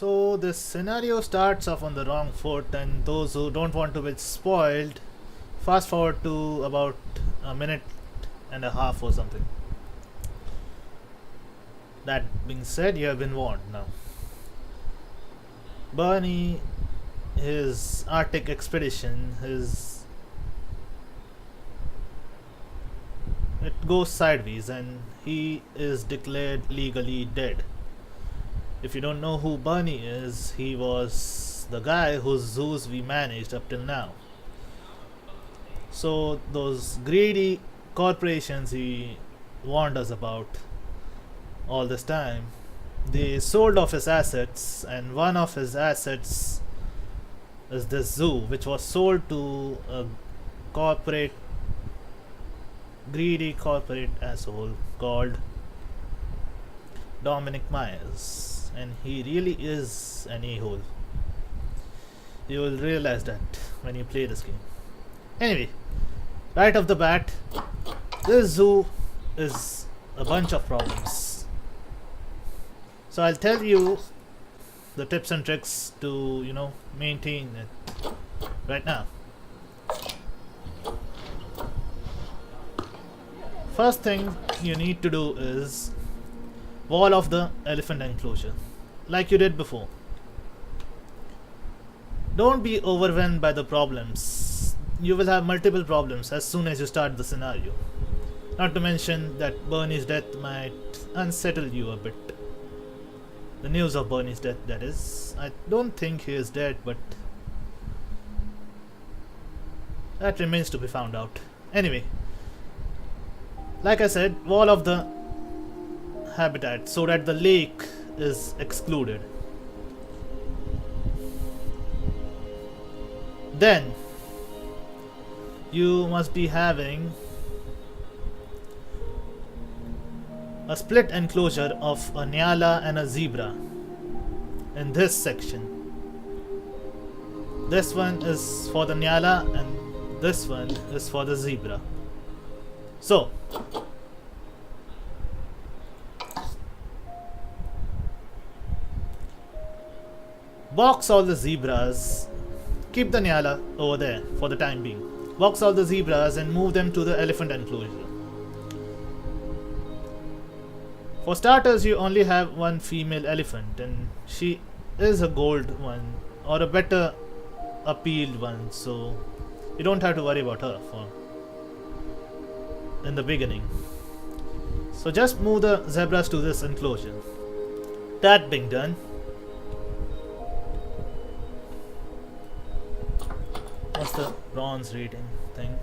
So this scenario starts off on the wrong foot, and those who don't want to be spoiled, fast forward to about a minute and a half or something. That being said, you have been warned now. Bernie, his Arctic expedition, it goes sideways and he is declared legally dead. If you don't know who Bernie is, he was the guy whose zoos we managed up till now. So those greedy corporations he warned us about all this time, they sold off his assets, and one of his assets is this zoo, which was sold to a greedy corporate asshole called Dominic Myers, and he really is an a-hole. You will realize that when you play this game. Anyway, right off the bat, this zoo is a bunch of problems. So I'll tell you the tips and tricks to, maintain it right now. First thing you need to do is wall off the elephant enclosure, like you did before. Don't be overwhelmed by the problems. You will have multiple problems as soon as you start the scenario. Not to mention that Bernie's death might unsettle you a bit. The news of Bernie's death, that is. I don't think he is dead, but that remains to be found out. Anyway, like I said, wall off the habitat so that the lake is excluded. Then you must be having a split enclosure of a nyala and a zebra in this section. This one is for the nyala and this one is for the zebra. So box all the zebras, keep the nyala over there for the time being. Box all the zebras and move them to the elephant enclosure. For starters, you only have one female elephant, and she is a gold one or a better appealed one, so you don't have to worry about her in the beginning. So just move the zebras to this enclosure. That being done, what's the bronze rating thing?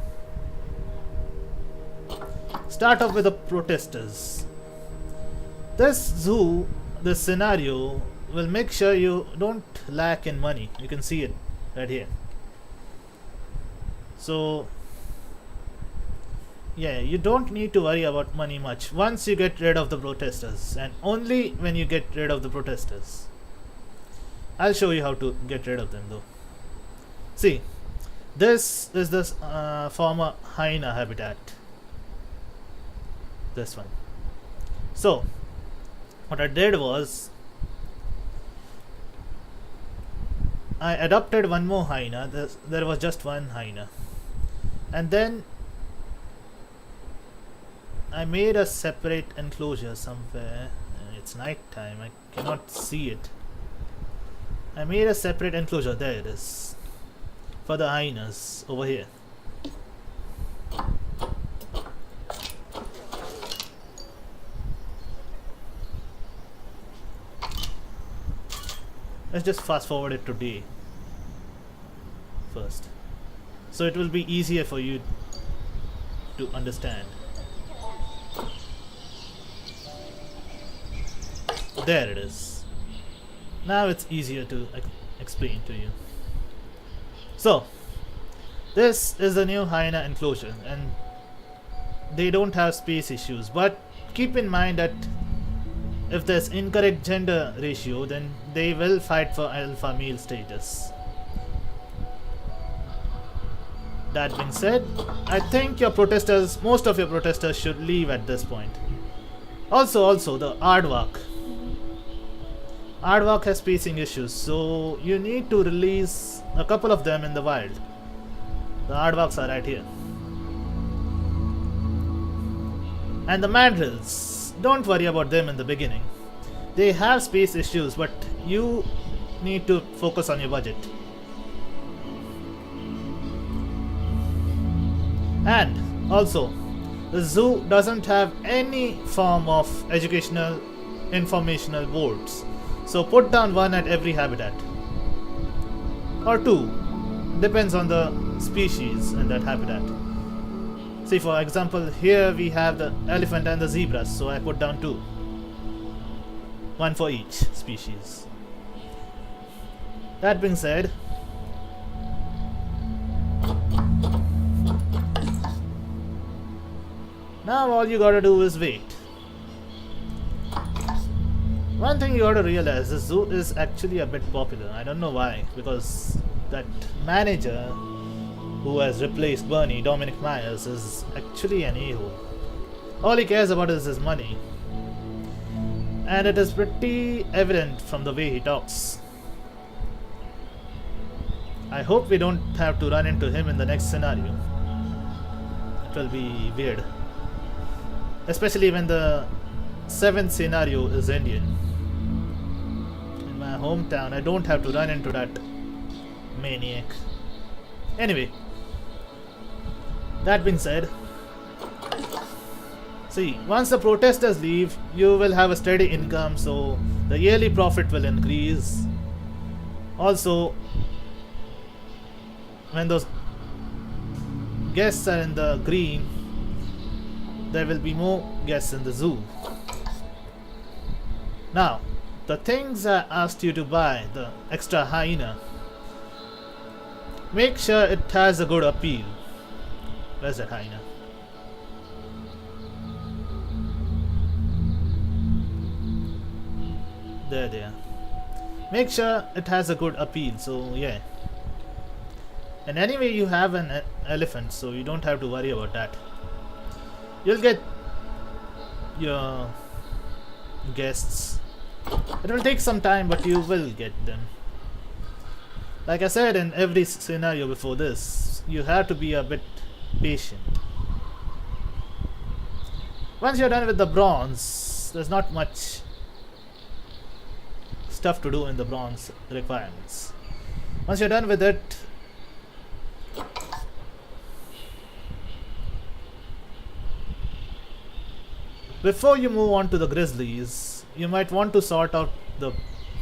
Start off with the protesters. This zoo, this scenario will make sure you don't lack in money. You can see it right here. So yeah, you don't need to worry about money much once you get rid of the protesters, and only when you get rid of the protesters. I'll show you how to get rid of them though. See, this is the former hyena habitat. This one. So what I did was I adopted one more hyena. There was just one hyena, and then I made a separate enclosure somewhere. It's night time, I cannot see it. I made a separate enclosure. There it is, for the hyenas over here. Let's just fast forward it to day first, so it will be easier for you to understand. There it is. Now it's easier to explain to you. So this is the new hyena enclosure, and they don't have space issues, but keep in mind that if there's incorrect gender ratio, then they will fight for alpha male status. That being said, I think most of your protesters should leave at this point. Also the aardvark. Aardvark has spacing issues, so you need to release a couple of them in the wild. The Aardvarks are right here. And the Mandrills, don't worry about them in the beginning. They have space issues, but you need to focus on your budget. And also, the zoo doesn't have any form of educational informational boards, so put down one at every habitat. Or two, depends on the species in that habitat. See, for example, here we have the elephant and the zebras, so I put down two. One for each species. That being said, now all you gotta do is wait. One thing you gotta realize, the zoo is actually a bit popular. I don't know why, because that manager who has replaced Bernie, Dominic Myers, is actually an a-hole. All he cares about is his money. And it is pretty evident from the way he talks. I hope we don't have to run into him in the next scenario. It will be weird. Especially when the 7th scenario is Indian. In my hometown, I don't have to run into that maniac. Anyway, that being said, see, once the protesters leave, you will have a steady income, so the yearly profit will increase. Also, when those guests are in the green, there will be more guests in the zoo. Now, the things I asked you to buy, the extra hyena, make sure it has a good appeal. Where's that hyena? There. Make sure it has a good appeal, so yeah. And anyway, you have an elephant, so you don't have to worry about that. You'll get your guests. It will take some time, but you will get them. Like I said in every scenario before this, you have to be a bit patient. Once you're done with the bronze, there's not much stuff to do in the bronze requirements. Once you're done with it, before you move on to the grizzlies, you might want to sort out the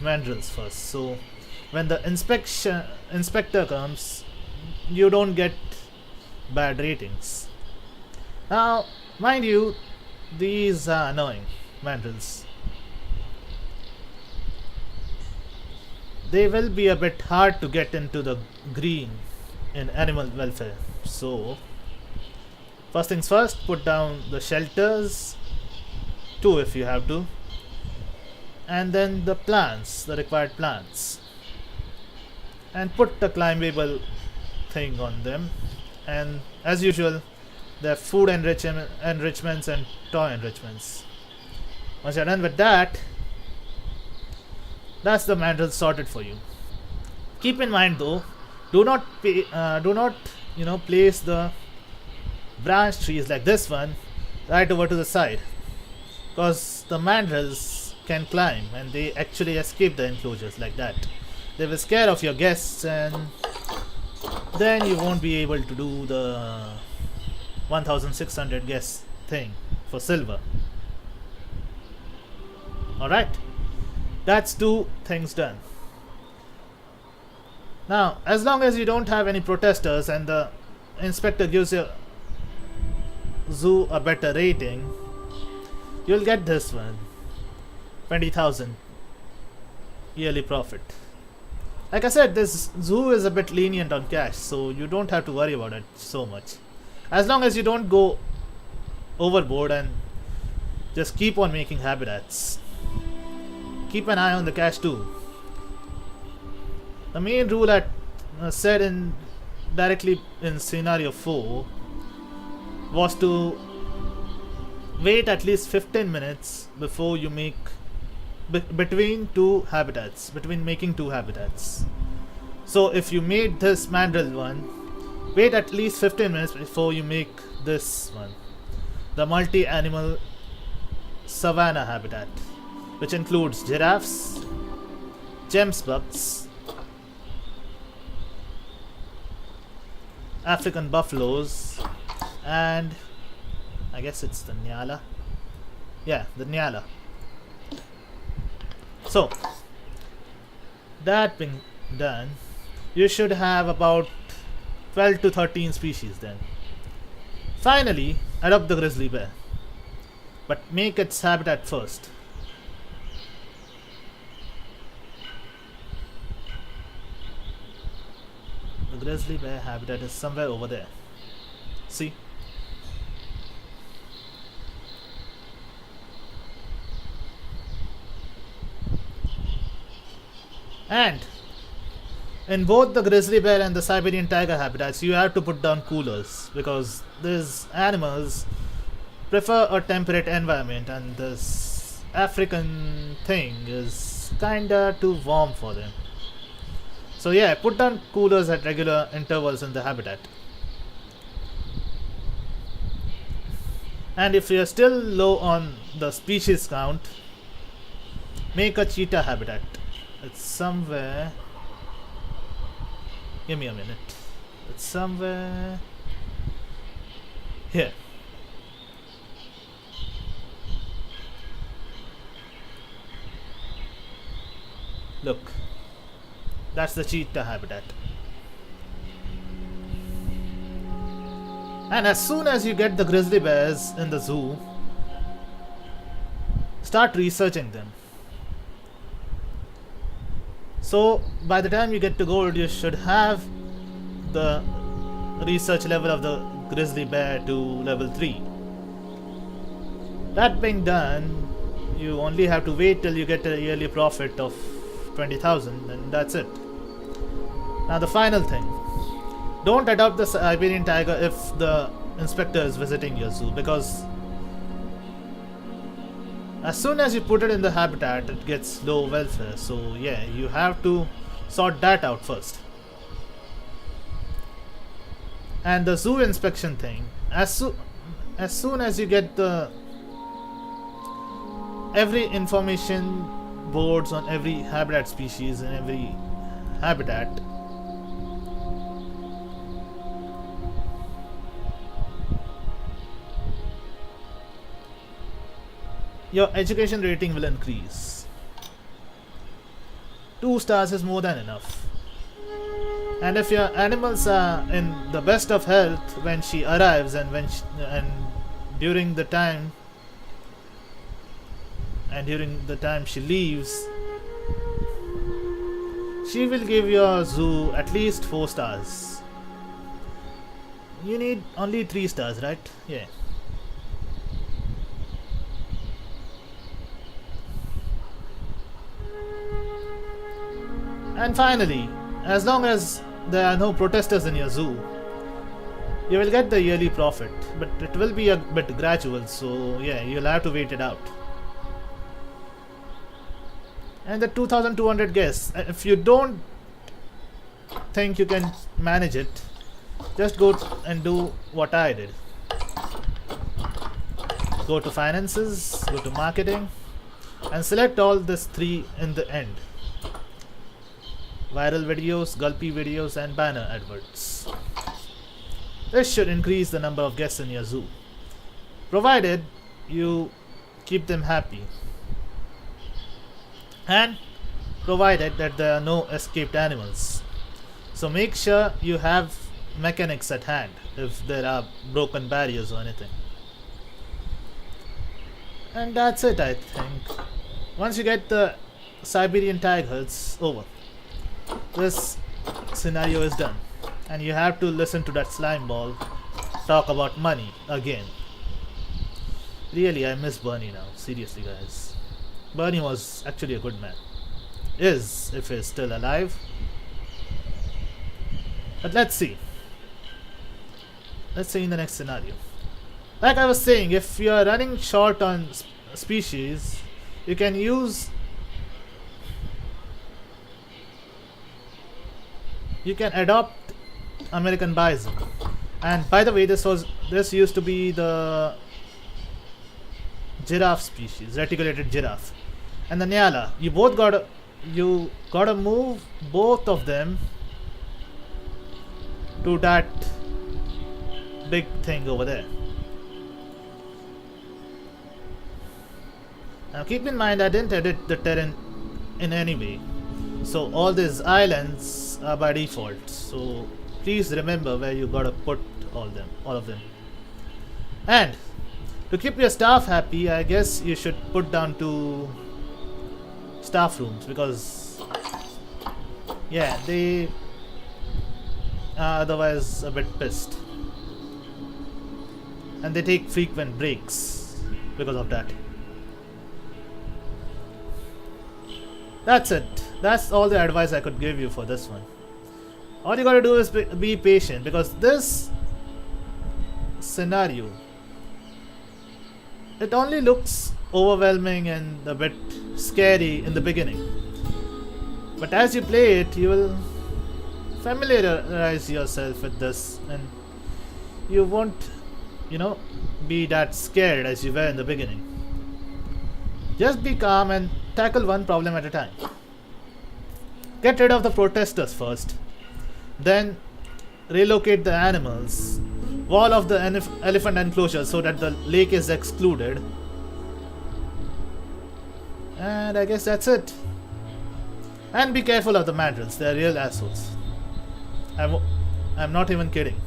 mandrills first. So when the inspector comes, you don't get bad ratings. Now, mind you, these are annoying mandrills. They will be a bit hard to get into the green in animal welfare. So, first things first, put down the shelters, 2 if you have to, and then the plants, the required plants, and put the climbable thing on them. And as usual, there are food enrichments and toy enrichments. Once you're done with that, that's the mandrill sorted for you. Keep in mind though, do not place the branch trees like this one right over to the side, because the mandrills can climb and they actually escape the enclosures like that. They will scare off your guests, and then you won't be able to do the 1600 guests thing for silver. Alright, that's 2 things done. Now, as long as you don't have any protesters and the inspector gives your zoo a better rating, you'll get this one, 20,000 yearly profit. Like I said, this zoo is a bit lenient on cash, so you don't have to worry about it so much. As long as you don't go overboard and just keep on making habitats. Keep an eye on the cash too. The main rule I said in directly in scenario 4 was to wait at least 15 minutes before you make between two habitats, between making two habitats. So if you made this mandrill one, wait at least 15 minutes before you make this one, the multi-animal savanna habitat, which includes giraffes, gemsbucks, African buffaloes, and I guess it's the nyala. Yeah, the nyala. So, that being done, you should have about 12 to 13 species then. Finally, adopt the grizzly bear, but make its habitat first. The grizzly bear habitat is somewhere over there. See? And in both the grizzly bear and the Siberian tiger habitats, you have to put down coolers because these animals prefer a temperate environment, and this African thing is kinda too warm for them. So yeah, put down coolers at regular intervals in the habitat. And if you're still low on the species count, make a cheetah habitat. It's somewhere. Give me a minute. It's somewhere here. Look, that's the cheetah habitat. And as soon as you get the grizzly bears in the zoo, start researching them. So by the time you get to gold, you should have the research level of the grizzly bear to level 3. That being done, you only have to wait till you get a yearly profit of 20,000, and that's it. Now the final thing. Don't adopt the Siberian tiger if the inspector is visiting your zoo, because as soon as you put it in the habitat, it gets low welfare. So yeah, you have to sort that out first. And the zoo inspection thing, as soon as you get the every information boards on every habitat species and every habitat, your education rating will increase. 2 stars is more than enough. And if your animals are in the best of health when she arrives, and during the time she leaves, she will give your zoo at least 4 stars. You need only 3 stars, right? Yeah. And finally, as long as there are no protesters in your zoo, you will get the yearly profit, but it will be a bit gradual, so yeah, you'll have to wait it out. And the 2,200 guests, if you don't think you can manage it, just go and do what I did. Go to finances, go to marketing, and select all these 3 in the end. Viral videos, gulpy videos, and banner adverts. This should increase the number of guests in your zoo, provided you keep them happy, and provided that there are no escaped animals. So make sure you have mechanics at hand if there are broken barriers or anything. And that's it, I think. Once you get the Siberian tiger, it's over. This scenario is done, and you have to listen to that slime ball talk about money again. Really, I miss Bernie now. Seriously, guys. Bernie was actually a good man. Is, if he's still alive. But let's see. Let's see in the next scenario. Like I was saying, if you are running short on species, you can use you can adopt American bison. And by the way, this used to be the giraffe species, reticulated giraffe, and the Nyala. You gotta move both of them to that big thing over there. Now keep in mind I didn't edit the terrain in any way, so all these islands are by default. So please remember where you gotta put all of them. And to keep your staff happy, I guess you should put down 2 staff rooms, because yeah, they are otherwise a bit pissed, and they take frequent breaks because of that. That's it. That's all the advice I could give you for this one. All you gotta do is be patient, because this scenario, it only looks overwhelming and a bit scary in the beginning, but as you play it, you will familiarize yourself with this, and you won't, be that scared as you were in the beginning. Just be calm and tackle one problem at a time. Get rid of the protesters first, then relocate the animals, wall off the elephant enclosure so that the lake is excluded, and I guess that's it. And be careful of the mandrills, they're real assholes. I'm not even kidding.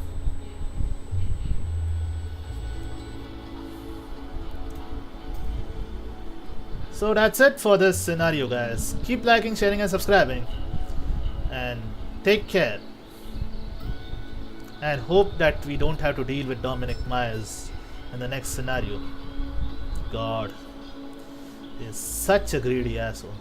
So that's it for this scenario, guys. Keep liking, sharing and subscribing, and take care, and hope that we don't have to deal with Dominic Myers in the next scenario. God, he's such a greedy asshole.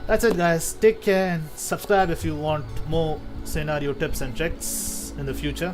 That's it, guys. Take care and subscribe if you want more scenario tips and tricks in the future.